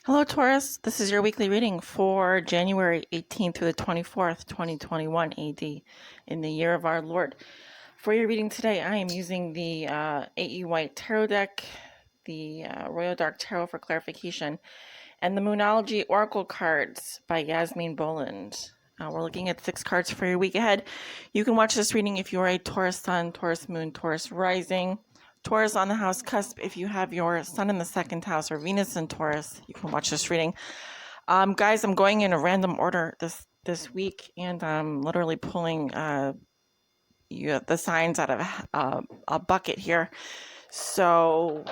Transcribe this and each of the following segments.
Hello, Taurus. This is your weekly reading for January 18th through the 24th, 2021 AD, in the year of our Lord. For your reading today, I am using the AE Waite Tarot deck, the ROYO Dark Tarot for clarification, and the Moonology Oracle cards by Yasmin Boland. We're looking at 6 cards for your week ahead. You can watch this reading if you are a Taurus Sun, Taurus Moon, Taurus Rising, Taurus on the house cusp. If you have your Sun in the 2nd house or Venus in Taurus, you can watch this reading. Guys, I'm going in a random order this week, and I'm literally pulling the signs out of a bucket here. So,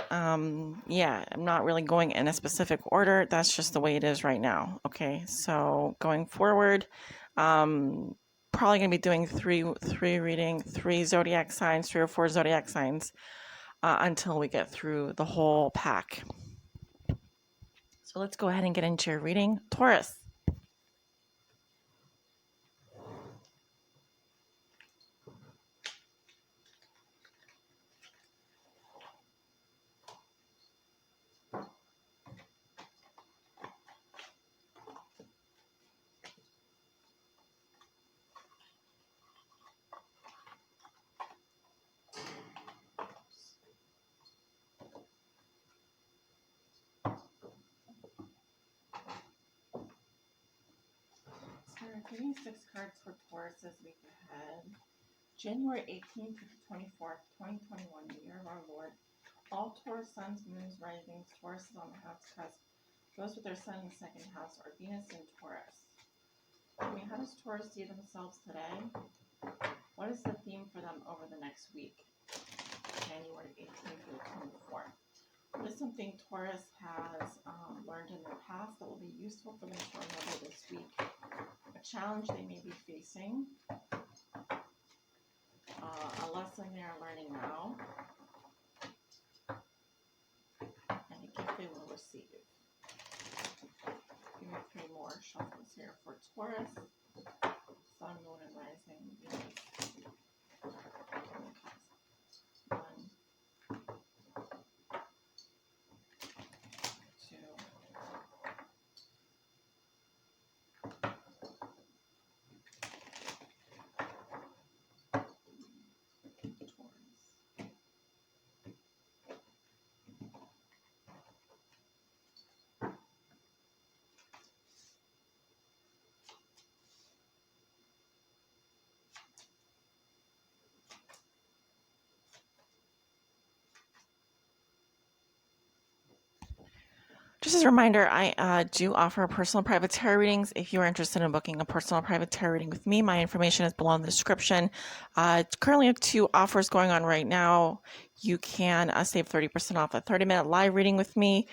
yeah, I'm not really going in a specific order. That's just the way it is right now. Okay, so going forward, probably going to be doing three zodiac signs, 3 or 4 zodiac signs, until we get through the whole pack. So let's go ahead and get into your reading. Taurus. So we're getting 6 cards for Taurus this week ahead. January 18th to the 24th, 2021, the year of our Lord. All Taurus suns, moons, risings, Tauruses on the house cusp, those with their sun in the 2nd house, or Venus in Taurus. How does Taurus see themselves today? What is the theme for them over the next week, January 18th to the 24th? What is something Taurus has learned in their past that will be useful for them to remember this week? A challenge they may be facing, a lesson they are learning now, and a gift they will receive. Give me 3 more shuffles here for Taurus, Sun, Moon, and Rising, Venus. 1, 2, Taurus. Just as a reminder, I do offer personal private tarot readings. If you are interested in booking a personal private tarot reading with me, my information is below in the description. Currently have 2 offers going on right now. You can save 30% off a 30-minute live reading with me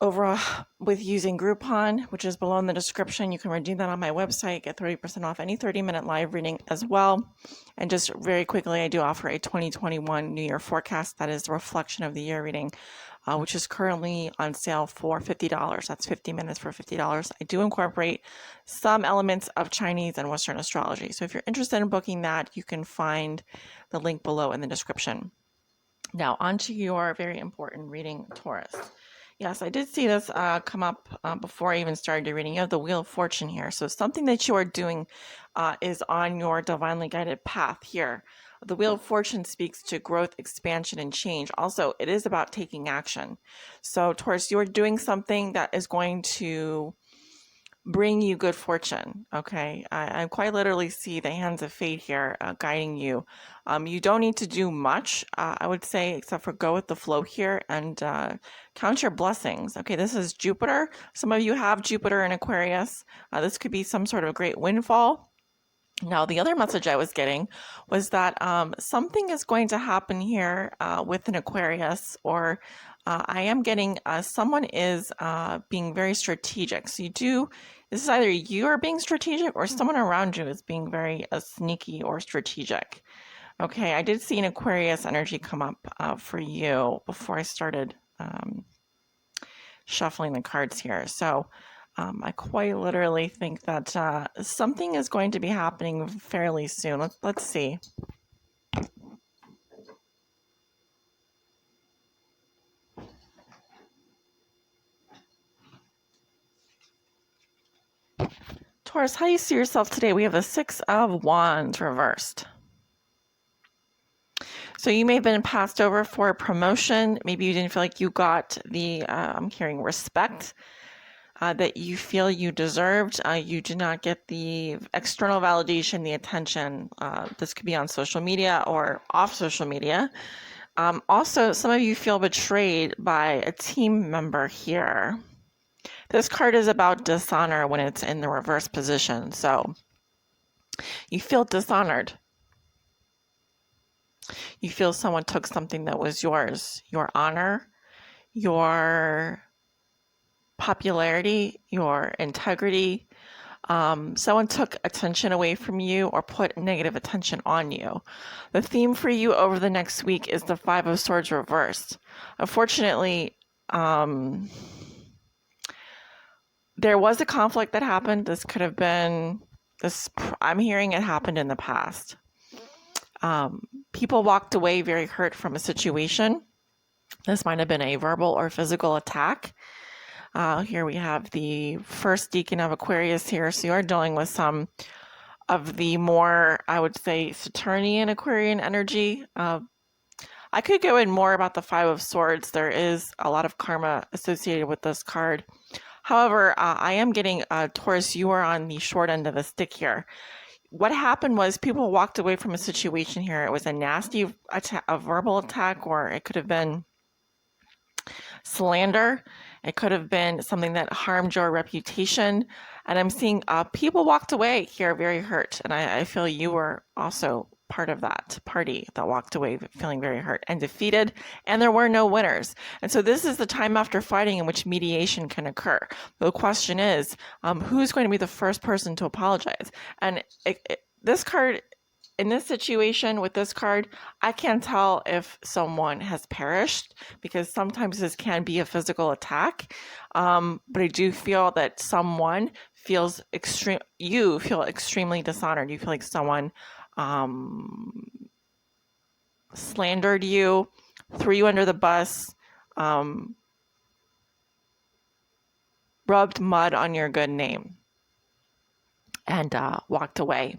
over with using Groupon, which is below in the description. You can redeem that on my website, get 30% off any 30-minute live reading as well. And just very quickly, I do offer a 2021 New Year forecast. That is the reflection of the year reading, which is currently on sale for $50. That's 50 minutes for $50. I do incorporate some elements of Chinese and Western astrology. So if you're interested in booking that, you can find the link below in the description. Now, on to your very important reading, Taurus. Yes, I did see this come up before I even started your reading. You have the Wheel of Fortune here. So something that you are doing is on your divinely guided path here. The Wheel of Fortune speaks to growth, expansion, and change. Also, it is about taking action. So, Taurus, you are doing something that is going to bring you good fortune. Okay, I quite literally see the hands of fate here guiding you. You don't need to do much, I would say, except for go with the flow here and count your blessings. Okay, this is Jupiter. Some of you have Jupiter in Aquarius. This could be some sort of great windfall. Now, the other message I was getting was that something is going to happen here with an Aquarius, or I am getting someone is being very strategic. So this is either you are being strategic or someone around you is being very sneaky or strategic. Okay, I did see an Aquarius energy come up for you before I started shuffling the cards here. So I quite literally think that something is going to be happening fairly soon. Let's see. Taurus, how do you see yourself today? We have the Six of Wands reversed. So you may have been passed over for a promotion. Maybe you didn't feel like you got the, I'm hearing respect that you feel you deserved. You did not get the external validation, the attention. This could be on social media or off social media. Also, some of you feel betrayed by a team member here. This card is about dishonor when it's in the reverse position. So you feel dishonored. You feel someone took something that was yours, your honor, your popularity, your integrity. Someone took attention away from you or put negative attention on you. The theme for you over the next week is the Five of Swords reversed. Unfortunately, there was a conflict that happened. This could have been this. I'm hearing it happened in the past. People walked away very hurt from a situation. This might have been a verbal or physical attack. Here we have the first decan of Aquarius here. So you are dealing with some of the more, I would say, Saturnian Aquarian energy. I could go in more about the Five of Swords. There is a lot of karma associated with this card. However, I am getting, Taurus, you are on the short end of the stick here. What happened was people walked away from a situation here. It was a nasty attack, a verbal attack, or it could have been slander. It could have been something that harmed your reputation. And I'm seeing people walked away here very hurt. And I feel you were also part of that party that walked away feeling very hurt and defeated, and there were no winners. And so this is the time after fighting in which mediation can occur. The question is, who's going to be the first person to apologize? And this card, in this situation with this card, I can't tell if someone has perished because sometimes this can be a physical attack. But I do feel that someone feels you feel extremely dishonored. You feel like someone slandered you, threw you under the bus, rubbed mud on your good name, and walked away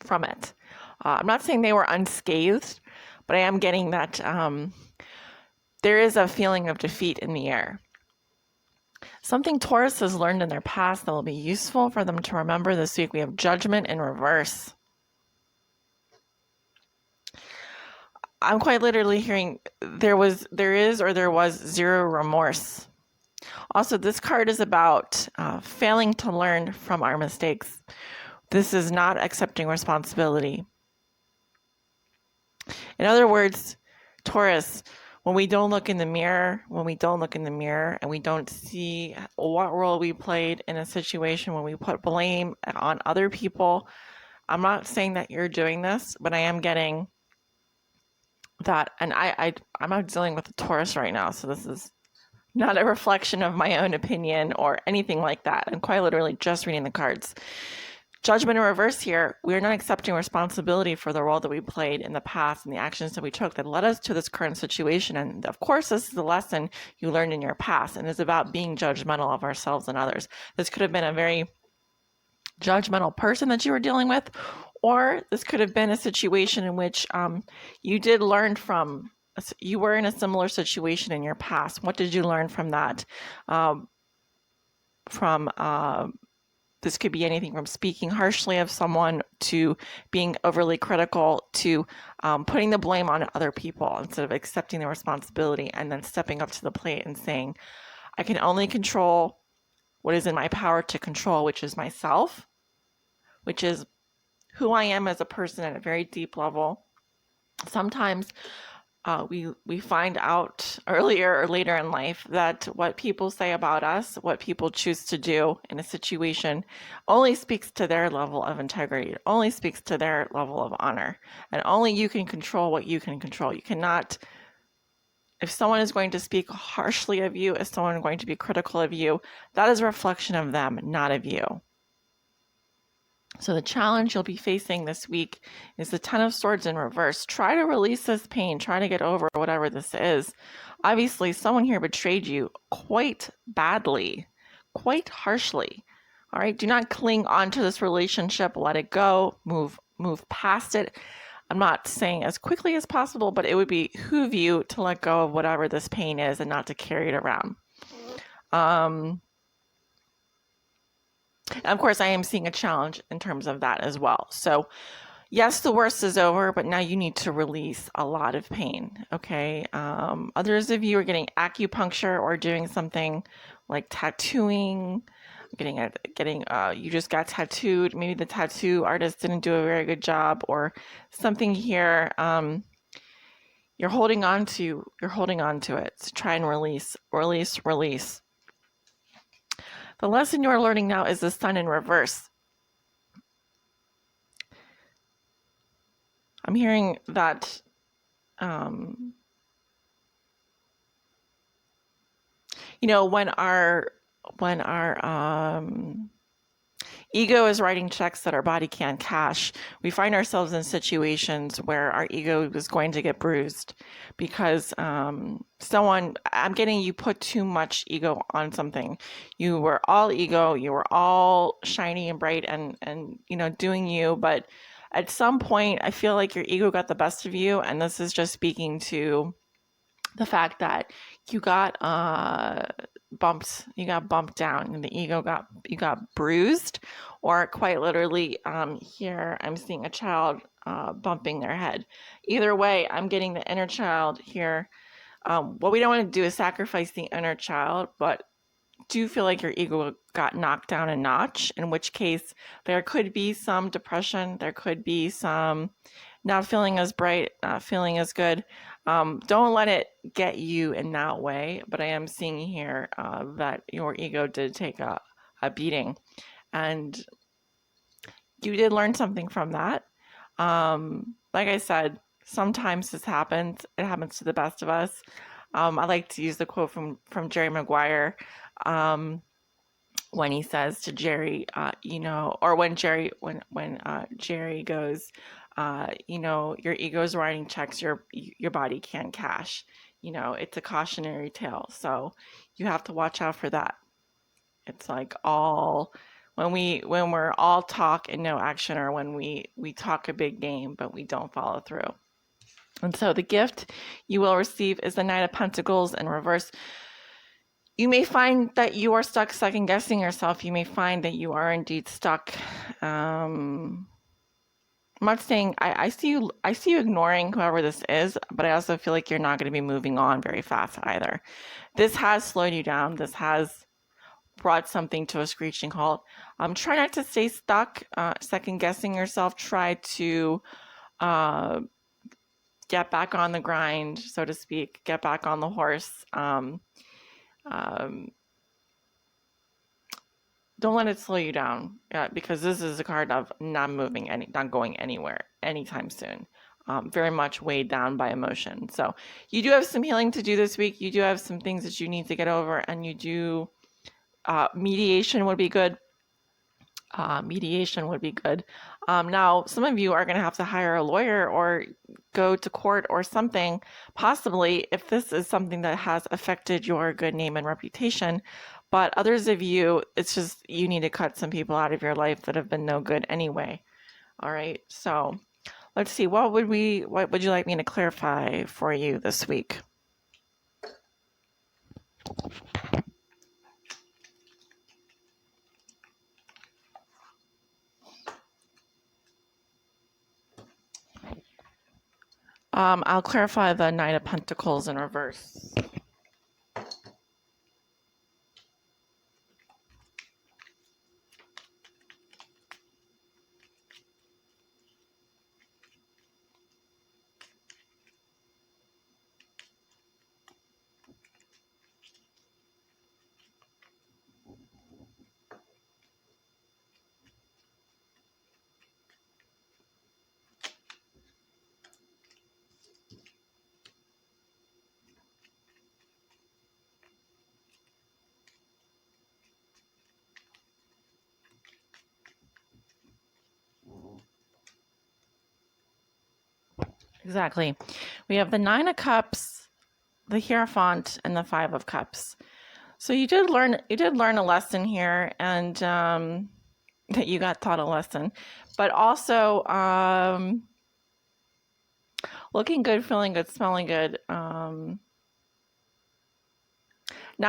from it. I'm not saying they were unscathed, but I am getting that there is a feeling of defeat in the air. Something Taurus has learned in their past that will be useful for them to remember this week. We have Judgment in reverse. I'm quite literally hearing there was zero remorse. Also, this card is about failing to learn from our mistakes. This is not accepting responsibility. In other words, Taurus, when we don't look in the mirror and we don't see what role we played in a situation, when we put blame on other people, I'm not saying that you're doing this, but I am getting that, and I'm not dealing with a Taurus right now, so this is not a reflection of my own opinion or anything like that. I'm quite literally just reading the cards. Judgment in reverse here. We're not accepting responsibility for the role that we played in the past and the actions that we took that led us to this current situation. And of course, this is the lesson you learned in your past, and it's about being judgmental of ourselves and others. This could have been a very judgmental person that you were dealing with, or this could have been a situation in which you did learn from, you were in a similar situation in your past. What did you learn from that? This could be anything from speaking harshly of someone to being overly critical to putting the blame on other people instead of accepting the responsibility and then stepping up to the plate and saying, I can only control what is in my power to control, which is myself, which is who I am as a person at a very deep level. Sometimes we find out earlier or later in life that what people say about us, what people choose to do in a situation, only speaks to their level of integrity. It only speaks to their level of honor. And only you can control what you can control. You cannot, if someone is going to speak harshly of you, if someone is going to be critical of you, that is a reflection of them, not of you. So the challenge you'll be facing this week is the Ten of Swords in reverse. Try to release this pain. Try to get over whatever this is. Obviously, someone here betrayed you quite badly, quite harshly. All right. Do not cling onto this relationship. Let it go. Move past it. I'm not saying as quickly as possible, but it would behoove you to let go of whatever this pain is and not to carry it around. And of course, I am seeing a challenge in terms of that as well. So yes, the worst is over, but now you need to release a lot of pain. Okay. Others of you are getting acupuncture or doing something like tattooing, you just got tattooed. Maybe the tattoo artist didn't do a very good job or something here. You're holding on to it. So try and release. The lesson you're learning now is the sun in reverse. I'm hearing that when our ego is writing checks that our body can't cash, we find ourselves in situations where our ego is going to get bruised because I'm getting you put too much ego on something. You were all ego, you were all shiny and bright and doing you, but at some point I feel like your ego got the best of you, and this is just speaking to the fact that you got bumped down, and the ego got bruised, or quite literally, here I'm seeing a child bumping their head. Either way, I'm getting the inner child here. What we don't want to do is sacrifice the inner child, but do feel like your ego got knocked down a notch, in which case there could be some depression, there could be some not feeling as bright, not feeling as good. Don't let it get you in that way, but I am seeing here that your ego did take a beating, and you did learn something from that. Like I said, sometimes this happens. It happens to the best of us. I like to use the quote from Jerry Maguire, when he says to Jerry, or when Jerry goes, your ego is writing checks your body can't cash. It's a cautionary tale. So you have to watch out for that. It's like when we're all talk and no action, or when we talk a big game, but we don't follow through. And so the gift you will receive is the Knight of Pentacles in reverse. You may find that you are stuck second guessing yourself. You may find that you are indeed stuck. I'm not saying I see you ignoring whoever this is, but I also feel like you're not going to be moving on very fast either. This has slowed you down. This has brought something to a screeching halt. Try not to stay stuck, second guessing yourself. Try to get back on the grind, so to speak. Get back on the horse. Don't let it slow you down, because this is a card of not going anywhere anytime soon. Very much weighed down by emotion. So you do have some healing to do this week. You do have some things that you need to get over, and you do, mediation would be good. Now, some of you are going to have to hire a lawyer or go to court or something, possibly, if this is something that has affected your good name and reputation. But others of you, it's just you need to cut some people out of your life that have been no good anyway. All right, so let's see. What would you like me to clarify for you this week? I'll clarify the Knight of Pentacles in reverse. Exactly. We have the Nine of Cups, the Hierophant, and the Five of Cups. So you did learn a lesson here, and that you got taught a lesson, but also looking good, feeling good, smelling good. Now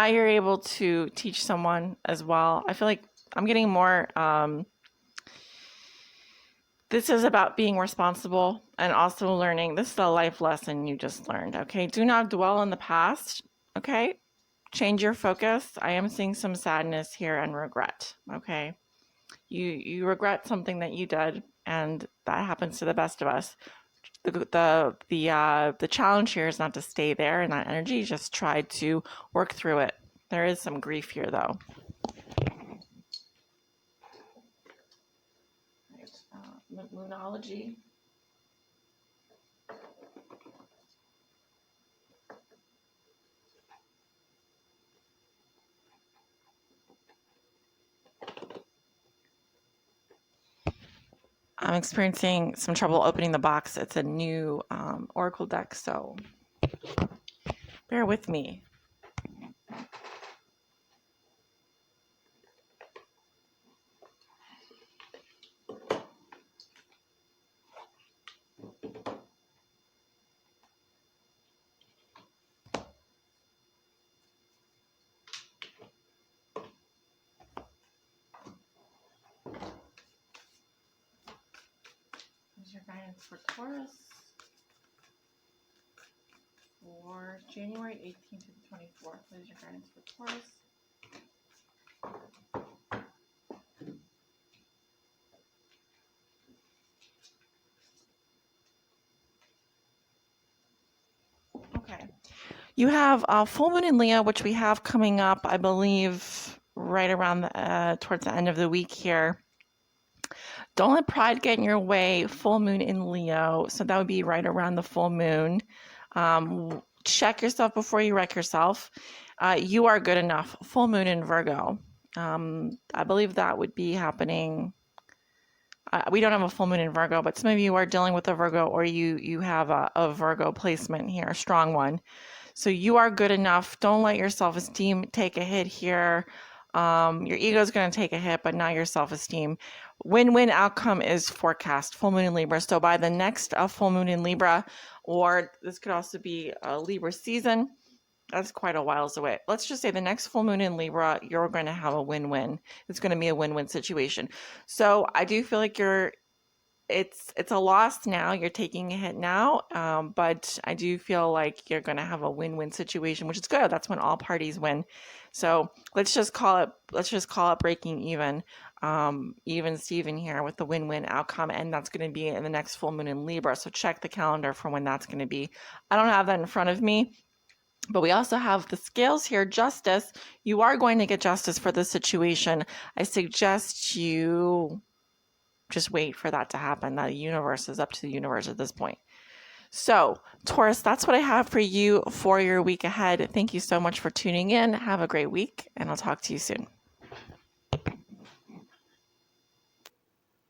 you're able to teach someone as well. I feel like I'm getting more. This is about being responsible and also learning. This is a life lesson you just learned. Okay, do not dwell in the past. Okay, change your focus. I am seeing some sadness here and regret. Okay, you regret something that you did, and that happens to the best of us. The challenge here is not to stay there in that energy. Just try to work through it. There is some grief here, though. Right. Moonology. I'm experiencing some trouble opening the box. It's a new Oracle deck, so bear with me. Here's your guidance for Taurus for January 18th to the 24th. Here's your guidance for Taurus. Okay. You have full moon in Leo, which we have coming up, I believe, right around towards the end of the week here. Don't let pride get in your way. Full moon in Leo, so that would be right around the full moon. Check yourself before you wreck yourself. You are good enough. Full moon in Virgo. I believe that would be happening. We don't have a full moon in Virgo, but some of you are dealing with a Virgo, or you have a Virgo placement here, a strong one. So you are good enough. Don't let your self-esteem take a hit here. Your ego is going to take a hit, but not your self-esteem. Win-win outcome is forecast. Full moon in Libra. So by the next full moon in Libra, or this could also be a Libra season, that's quite a whiles away. Let's just say the next full moon in Libra, you're going to have a win-win. It's going to be a win-win situation. So I do feel like it's a loss now. You're taking a hit now, but I do feel like you're going to have a win-win situation, which is good. That's when all parties win. So let's just call it breaking even. Even Steven here with the win-win outcome, and that's going to be in the next full moon in Libra. So check the calendar for when that's going to be. I don't have that in front of me. But we also have the scales here, justice. You are going to get justice for this situation. I suggest you just wait for that to happen. The universe is up to the universe at this point. So, Taurus, that's what I have for you for your week ahead. Thank you so much for tuning in. Have a great week, and I'll talk to you soon.